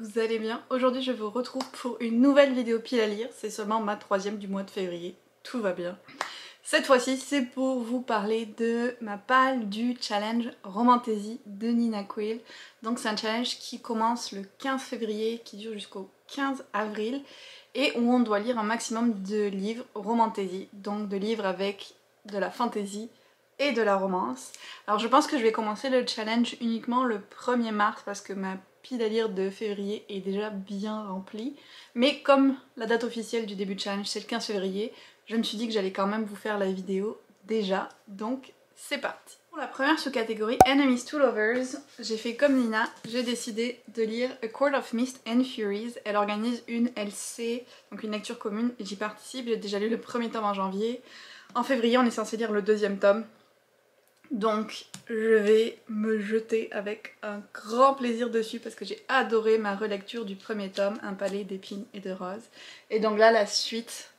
vous allez bien. Aujourd'hui je vous retrouve pour une nouvelle vidéo pile à lire, c'est seulement ma troisième du mois de février, tout va bien. Cette fois-ci c'est pour vous parler de ma palle du challenge Romantaisie de Nina Quill. Donc c'est un challenge qui commence le 15 février, qui dure jusqu'au 15 avril et où on doit lire un maximum de livres Romantaisie, donc de livres avec de la fantasy et de la romance. Alors je pense que je vais commencer le challenge uniquement le 1er mars parce que ma pile à lire de février est déjà bien remplie. Mais comme la date officielle du début de challenge c'est le 15 février, je me suis dit que j'allais quand même vous faire la vidéo déjà. Donc c'est parti. Pour la première sous-catégorie Enemies to Lovers, j'ai fait comme Nina, j'ai décidé de lire A Court of Mist and Furies. Elle organise une LC, donc une lecture commune, et j'y participe. J'ai déjà lu le premier tome en janvier. En février on est censé lire le deuxième tome. Donc je vais me jeter avec un grand plaisir dessus parce que j'ai adoré ma relecture du premier tome, Un palais d'épines et de roses. Et donc là la suite,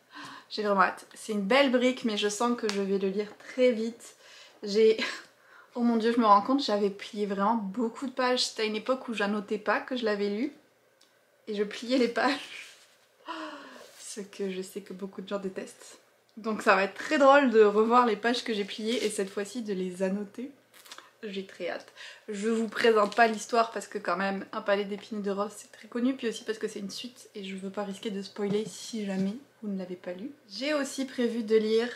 j'ai vraiment hâte. C'est une belle brique mais je sens que je vais le lire très vite. J'ai... Oh mon dieu, je me rends compte, j'avais plié vraiment beaucoup de pages. C'était à une époque où j'annotais pas que je l'avais lu. Et je pliais les pages. Ce que je sais que beaucoup de gens détestent. Donc ça va être très drôle de revoir les pages que j'ai pliées et cette fois-ci de les annoter. J'ai très hâte. Je vous présente pas l'histoire parce que quand même Un palais d'épines et de roses c'est très connu, puis aussi parce que c'est une suite et je veux pas risquer de spoiler si jamais vous ne l'avez pas lu. J'ai aussi prévu de lire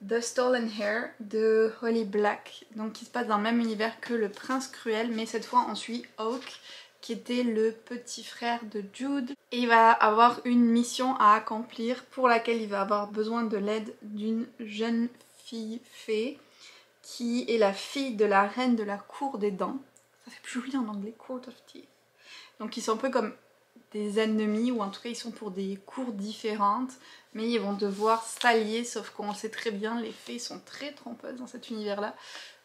The Stolen Hair de Holly Black, donc qui se passe dans le même univers que Le Prince Cruel, mais cette fois on suit Hawk, qui était le petit frère de Jude. Et il va avoir une mission à accomplir pour laquelle il va avoir besoin de l'aide d'une jeune fille fée qui est la fille de la reine de la cour des dents. Ça fait plus joli en anglais, Court of Teeth. Donc ils sont un peu comme des ennemis, ou en tout cas ils sont pour des cours différentes, mais ils vont devoir s'allier, sauf qu'on le sait très bien, les fées sont très trompeuses dans cet univers-là.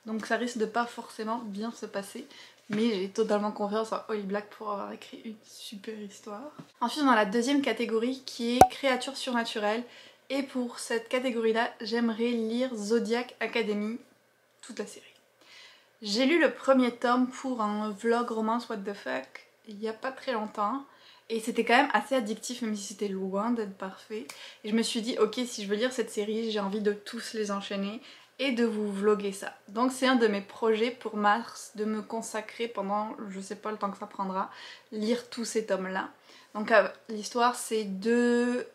Donc ça risque de pas forcément bien se passer. Mais j'ai totalement confiance en Holly Black pour avoir écrit une super histoire. Ensuite on a la deuxième catégorie qui est créatures surnaturelles. Et pour cette catégorie-là, j'aimerais lire Zodiac Academy, toute la série. J'ai lu le premier tome pour un vlog romance what the fuck il y a pas très longtemps. Et c'était quand même assez addictif même si c'était loin d'être parfait. Et je me suis dit ok, si je veux lire cette série, j'ai envie de tous les enchaîner et de vous vlogger ça. Donc c'est un de mes projets pour mars, de me consacrer pendant, je sais pas le temps que ça prendra, lire tous ces tomes là. Donc l'histoire c'est deux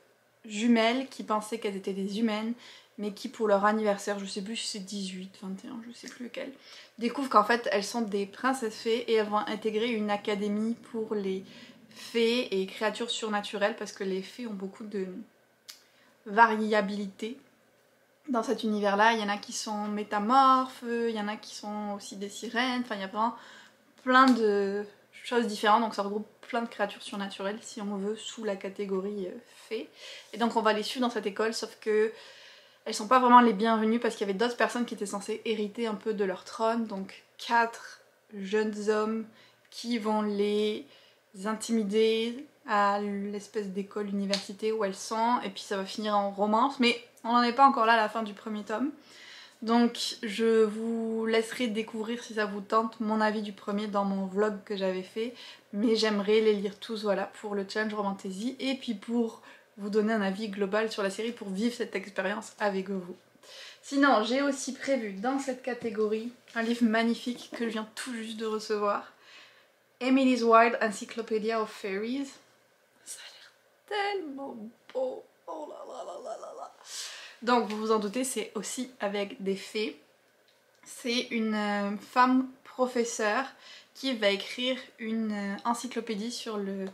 jumelles qui pensaient qu'elles étaient des humaines, mais qui pour leur anniversaire, je sais plus si c'est 18, 21, je sais plus lequel, découvrent qu'en fait elles sont des princesses fées et elles vont intégrer une académie pour les fées et créatures surnaturelles parce que les fées ont beaucoup de variabilité. Dans cet univers-là, il y en a qui sont métamorphes, il y en a qui sont aussi des sirènes, enfin il y a vraiment plein de choses différentes, donc ça regroupe plein de créatures surnaturelles si on veut sous la catégorie fée. Et donc on va les suivre dans cette école, sauf que elles sont pas vraiment les bienvenues parce qu'il y avait d'autres personnes qui étaient censées hériter un peu de leur trône, donc 4 jeunes hommes qui vont les intimider à l'espèce d'école université où elles sont, et puis ça va finir en romance, mais on n'en est pas encore là à la fin du premier tome. Donc je vous laisserai découvrir si ça vous tente mon avis du premier dans mon vlog que j'avais fait, mais j'aimerais les lire tous, voilà, pour le challenge Romantaisie et puis pour vous donner un avis global sur la série, pour vivre cette expérience avec vous. Sinon j'ai aussi prévu dans cette catégorie un livre magnifique que je viens tout juste de recevoir, Emily's Wild Encyclopedia of Fairies. Ça a l'air tellement beau, oh là là là là là là. Donc vous vous en doutez, c'est aussi avec des fées. C'est une femme professeure qui va écrire une encyclopédie sur le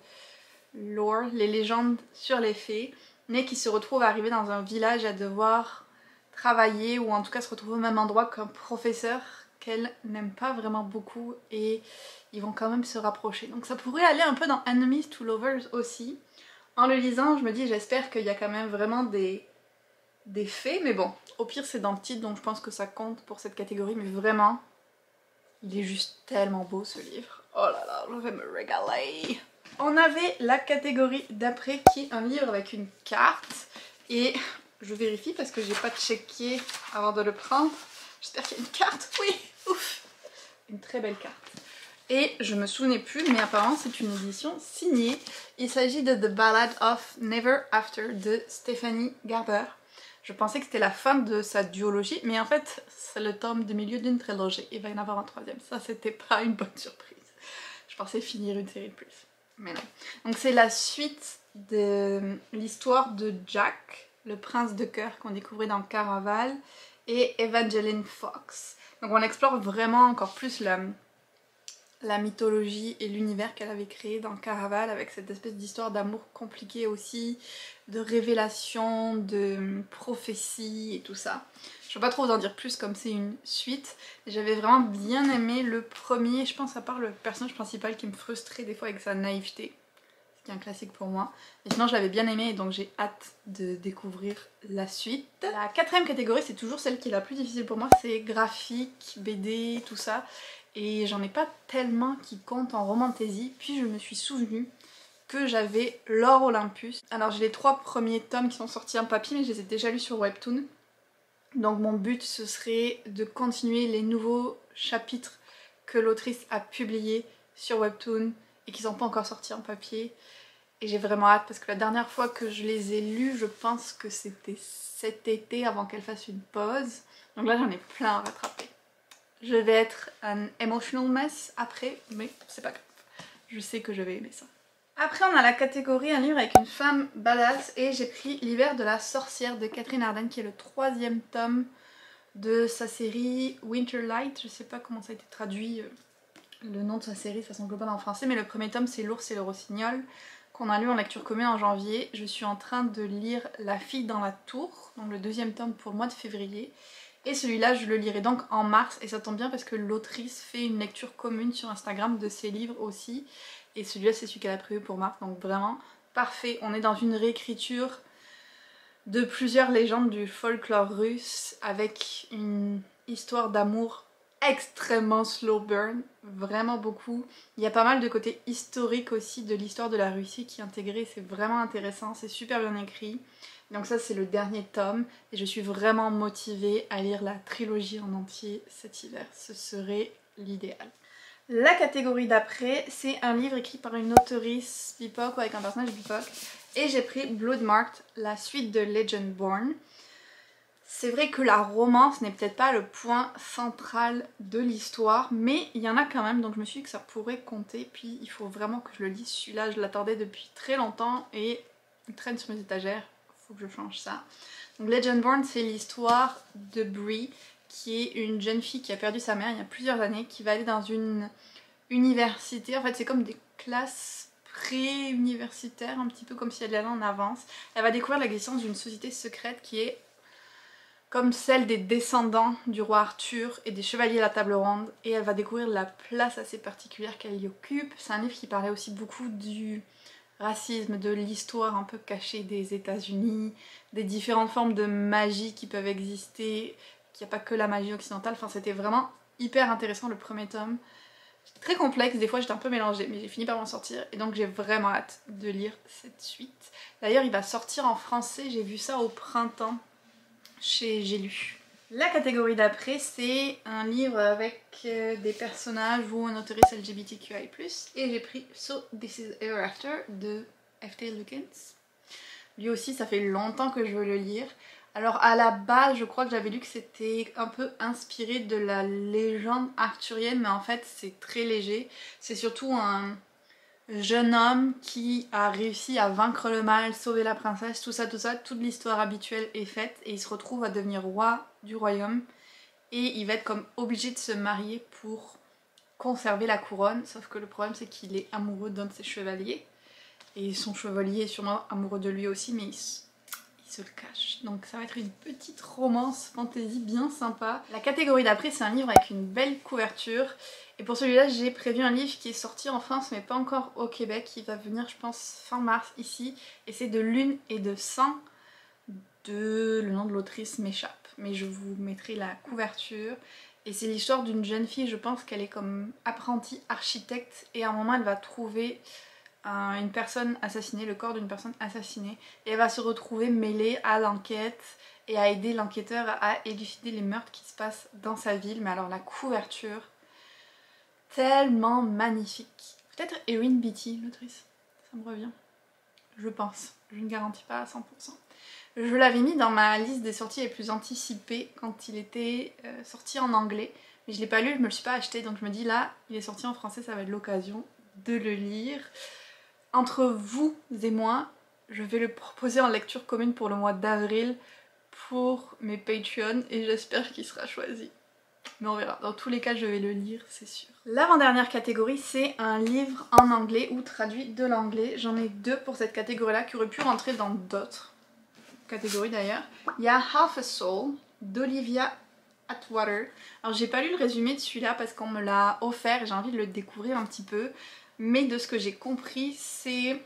lore, les légendes sur les fées, mais qui se retrouve arrivée dans un village à devoir travailler, ou en tout cas se retrouver au même endroit qu'un professeur qu'elle n'aime pas vraiment beaucoup, et ils vont quand même se rapprocher. Donc ça pourrait aller un peu dans Enemies to Lovers aussi. En le lisant, je me dis j'espère qu'il y a quand même vraiment des fées, mais bon, au pire c'est dans le titre donc je pense que ça compte pour cette catégorie, mais vraiment, il est juste tellement beau ce livre. Oh là là, je vais me régaler. On avait la catégorie d'après qui est un livre avec une carte, et je vérifie parce que j'ai pas checké avant de le prendre. J'espère qu'il y a une carte, oui, ouf, une très belle carte. Et je me souvenais plus, mais apparemment c'est une édition signée. Il s'agit de The Ballad of Never After de Stephanie Garber. Je pensais que c'était la fin de sa duologie, mais en fait c'est le tome du milieu d'une trilogie. Il va y en avoir un troisième. Ça c'était pas une bonne surprise. Je pensais finir une série de plus. Mais non. Donc c'est la suite de l'histoire de Jack, le prince de cœur qu'on découvrait dans Caraval, et Evangeline Fox. Donc on explore vraiment encore plus la mythologie et l'univers qu'elle avait créé dans Caraval, avec cette espèce d'histoire d'amour compliquée aussi, de révélation, de prophétie et tout ça. Je ne vais pas trop vous en dire plus comme c'est une suite. J'avais vraiment bien aimé le premier, je pense à part le personnage principal qui me frustrait des fois avec sa naïveté, ce qui est un classique pour moi. Mais sinon je l'avais bien aimé et donc j'ai hâte de découvrir la suite. La quatrième catégorie, c'est toujours celle qui est la plus difficile pour moi, c'est graphique, BD, tout ça. Et j'en ai pas tellement qui comptent en romantaisie, puis je me suis souvenue que j'avais L'Or Olympus. Alors j'ai les 3 premiers tomes qui sont sortis en papier, mais je les ai déjà lus sur Webtoon. Donc mon but ce serait de continuer les nouveaux chapitres que l'autrice a publiés sur Webtoon et qui sont pas encore sortis en papier. Et j'ai vraiment hâte parce que la dernière fois que je les ai lus, je pense que c'était cet été avant qu'elle fasse une pause. Donc là j'en ai plein à rattraper. Je vais être un emotional mess après, mais c'est pas grave. Je sais que je vais aimer ça. Après on a la catégorie un livre avec une femme badass et j'ai pris L'hiver de la sorcière de Catherine Arden qui est le 3e tome de sa série Winter Light. Je sais pas comment ça a été traduit, le nom de sa série, ça s'englobe pas en français, mais le premier tome c'est L'ours et le rossignol qu'on a lu en lecture commune en janvier. Je suis en train de lire La fille dans la tour, donc le 2e tome pour le mois de février. Et celui-là je le lirai donc en mars et ça tombe bien parce que l'autrice fait une lecture commune sur Instagram de ses livres aussi. Et celui-là c'est celui qu'elle a prévu pour mars, donc vraiment parfait. On est dans une réécriture de plusieurs légendes du folklore russe avec une histoire d'amour extrêmement slow burn, vraiment beaucoup. Il y a pas mal de côté historique aussi de l'histoire de la Russie qui est intégré, c'est vraiment intéressant, c'est super bien écrit. Donc ça c'est le dernier tome et je suis vraiment motivée à lire la trilogie en entier cet hiver, ce serait l'idéal. La catégorie d'après, c'est un livre écrit par une auteurice BIPOC ou avec un personnage BIPOC et j'ai pris Bloodmarked, la suite de Legendborn. C'est vrai que la romance n'est peut-être pas le point central de l'histoire, mais il y en a quand même, donc je me suis dit que ça pourrait compter, puis il faut vraiment que je le lise. Celui-là, je l'attendais depuis très longtemps et il traîne sur mes étagères, faut que je change ça. Donc Legendborn, c'est l'histoire de Bree, qui est une jeune fille qui a perdu sa mère il y a plusieurs années, qui va aller dans une université, en fait c'est comme des classes pré-universitaires, un petit peu comme si elle allait en avance. Elle va découvrir l'existence d'une société secrète qui est comme celle des descendants du roi Arthur et des chevaliers à la table ronde, et elle va découvrir la place assez particulière qu'elle y occupe. C'est un livre qui parlait aussi beaucoup du racisme, de l'histoire un peu cachée des États-Unis, des différentes formes de magie qui peuvent exister, qu'il n'y a pas que la magie occidentale. Enfin c'était vraiment hyper intéressant le premier tome. Très complexe, des fois j'étais un peu mélangée, mais j'ai fini par m'en sortir et donc j'ai vraiment hâte de lire cette suite. D'ailleurs il va sortir en français, j'ai vu ça au printemps chez J'ai lu. La catégorie d'après c'est un livre avec des personnages ou un auteuriste LGBTQI+, et j'ai pris So This Is Ever After de F.T. Lukens. Lui aussi ça fait longtemps que je veux le lire. Alors à la base je crois que j'avais lu que c'était un peu inspiré de la légende arthurienne, mais en fait c'est très léger. C'est surtout un jeune homme qui a réussi à vaincre le mal, sauver la princesse, tout ça, toute l'histoire habituelle est faite et il se retrouve à devenir roi du royaume et il va être comme obligé de se marier pour conserver la couronne, sauf que le problème c'est qu'il est amoureux d'un de ses chevaliers et son chevalier est sûrement amoureux de lui aussi, mais il se le cache. Donc ça va être une petite romance fantasy bien sympa. La catégorie d'après c'est un livre avec une belle couverture. Et pour celui-là j'ai prévu un livre qui est sorti en France mais pas encore au Québec. Il va venir je pense fin mars ici. Et c'est De Lune et de Sang. Le nom de l'autrice m'échappe. Mais je vous mettrai la couverture. Et c'est l'histoire d'une jeune fille, je pense qu'elle est comme apprentie architecte. Et à un moment elle va trouver une personne assassinée, le corps d'une personne assassinée, et elle va se retrouver mêlée à l'enquête et à aider l'enquêteur à élucider les meurtres qui se passent dans sa ville. Mais alors la couverture, tellement magnifique. Peut-être Erin Beatty, l'autrice, ça me revient. Je pense, je ne garantis pas à 100%. Je l'avais mis dans ma liste des sorties les plus anticipées quand il était sorti en anglais. Mais je l'ai pas lu, je me le suis pas acheté, donc je me dis là, il est sorti en français, ça va être l'occasion de le lire. Entre vous et moi, je vais le proposer en lecture commune pour le mois d'avril pour mes Patreons et j'espère qu'il sera choisi. Mais on verra, dans tous les cas je vais le lire, c'est sûr. L'avant-dernière catégorie, c'est un livre en anglais ou traduit de l'anglais. J'en ai deux pour cette catégorie-là qui auraient pu rentrer dans d'autres catégories d'ailleurs. Il y a Half a Soul d'Olivia Atwater. Alors j'ai pas lu le résumé de celui-là parce qu'on me l'a offert et j'ai envie de le découvrir un petit peu. Mais de ce que j'ai compris, c'est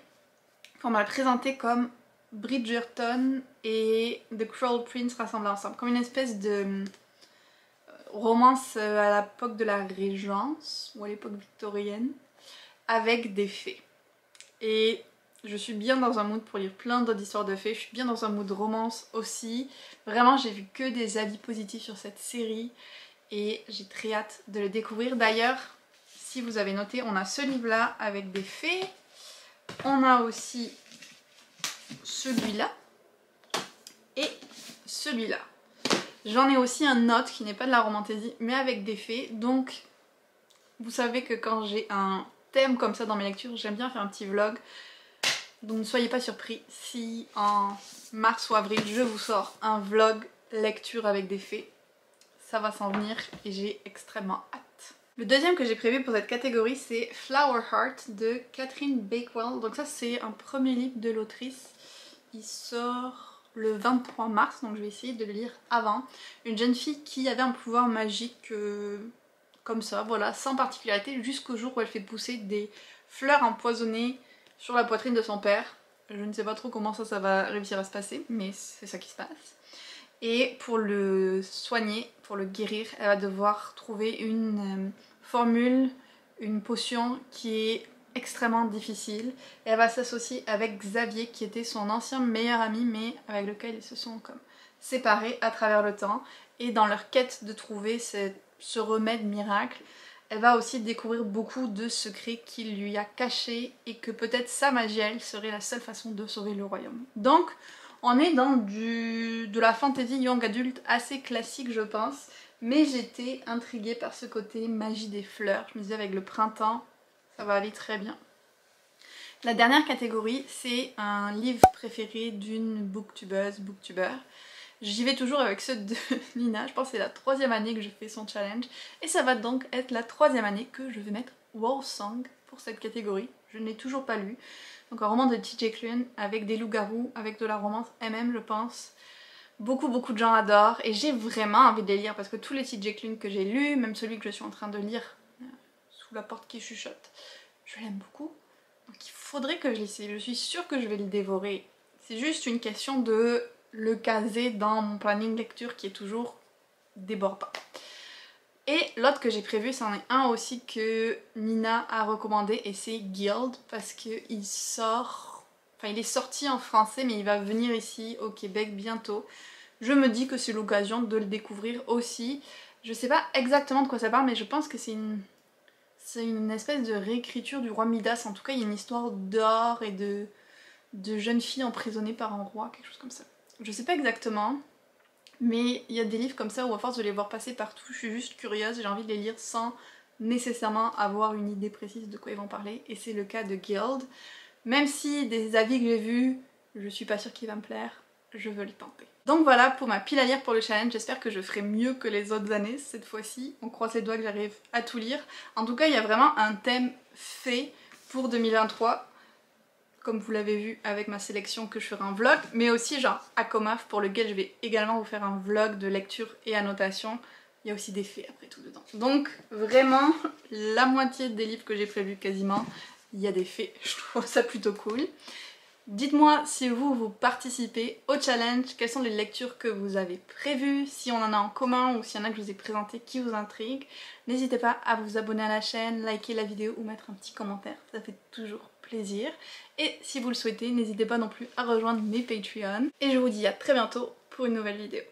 qu'on m'a présenté comme Bridgerton et The Cruel Prince rassemblés ensemble. Comme une espèce de romance à l'époque de la Régence ou à l'époque victorienne avec des fées. Et je suis bien dans un mood pour lire plein d'autres histoires de fées, je suis bien dans un mood romance aussi. Vraiment j'ai vu que des avis positifs sur cette série et j'ai très hâte de le découvrir. D'ailleurs, si vous avez noté, on a ce livre là avec des fées, on a aussi celui-là et celui-là. J'en ai aussi un autre qui n'est pas de la romantaisie mais avec des fées, donc vous savez que quand j'ai un thème comme ça dans mes lectures, j'aime bien faire un petit vlog. Donc ne soyez pas surpris si en mars ou avril je vous sors un vlog lecture avec des fées. Ça va s'en venir et j'ai extrêmement hâte. Le deuxième que j'ai prévu pour cette catégorie c'est Flower Heart de Catherine Bakewell. Donc ça c'est un premier livre de l'autrice. Il sort le 23 mars, donc je vais essayer de le lire avant. Une jeune fille qui avait un pouvoir magique comme ça, voilà, sans particularité, jusqu'au jour où elle fait pousser des fleurs empoisonnées sur la poitrine de son père. Je ne sais pas trop comment ça va réussir à se passer, mais c'est ça qui se passe. Et pour le soigner, pour le guérir, elle va devoir trouver une formule, une potion qui est extrêmement difficile. Et elle va s'associer avec Xavier qui était son ancien meilleur ami mais avec lequel ils se sont comme séparés à travers le temps. Et dans leur quête de trouver ce remède miracle, elle va aussi découvrir beaucoup de secrets qu'il lui a cachés et que peut-être sa magie elle serait la seule façon de sauver le royaume. Donc on est dans de la fantasy young adulte assez classique je pense, mais j'étais intriguée par ce côté magie des fleurs. Je me disais avec le printemps ça va aller très bien. La dernière catégorie c'est un livre préféré d'une booktubeuse, booktuber. J'y vais toujours avec ceux de Nina, je pense que c'est la 3e année que je fais son challenge et ça va donc être la 3e année que je vais mettre Wow Song pour cette catégorie. Je ne l'ai toujours pas lu. Donc un roman de TJ Klune avec des loups-garous, avec de la romance MM je pense. Beaucoup de gens adorent et j'ai vraiment envie de les lire parce que tous les TJ Klune que j'ai lus, même celui que je suis en train de lire sous la porte qui chuchote, je l'aime beaucoup. Donc il faudrait que je l'essaie, je suis sûre que je vais le dévorer. C'est juste une question de le caser dans mon planning lecture qui est toujours débordant. Et l'autre que j'ai prévu, c'en est un aussi que Nina a recommandé et c'est Guild parce qu'il sort, enfin il est sorti en français mais il va venir ici au Québec bientôt. Je me dis que c'est l'occasion de le découvrir aussi. Je sais pas exactement de quoi ça parle mais je pense que c'est une espèce de réécriture du roi Midas. En tout cas il y a une histoire d'or et de jeunes filles emprisonnées par un roi, quelque chose comme ça. Je sais pas exactement, mais il y a des livres comme ça où à force de les voir passer partout, je suis juste curieuse, j'ai envie de les lire sans nécessairement avoir une idée précise de quoi ils vont parler, et c'est le cas de Guild. Même si des avis que j'ai vus, je suis pas sûre qu'il va me plaire, je veux le tenter. Donc voilà pour ma pile à lire pour le challenge, j'espère que je ferai mieux que les autres années cette fois-ci, on croise les doigts que j'arrive à tout lire. En tout cas il y a vraiment un thème fait pour 2023. Comme vous l'avez vu avec ma sélection que je ferai un vlog, mais aussi genre Akomaf pour lequel je vais également vous faire un vlog de lecture et annotation. Il y a aussi des faits après tout dedans. Donc vraiment la moitié des livres que j'ai prévus quasiment, il y a des faits, je trouve ça plutôt cool. Dites-moi si vous participez au challenge, quelles sont les lectures que vous avez prévues, si on en a en commun ou s'il y en a que je vous ai présenté qui vous intrigue. N'hésitez pas à vous abonner à la chaîne, liker la vidéo ou mettre un petit commentaire, ça fait toujours plaisir. Et si vous le souhaitez, n'hésitez pas non plus à rejoindre mes Patreons. Et je vous dis à très bientôt pour une nouvelle vidéo.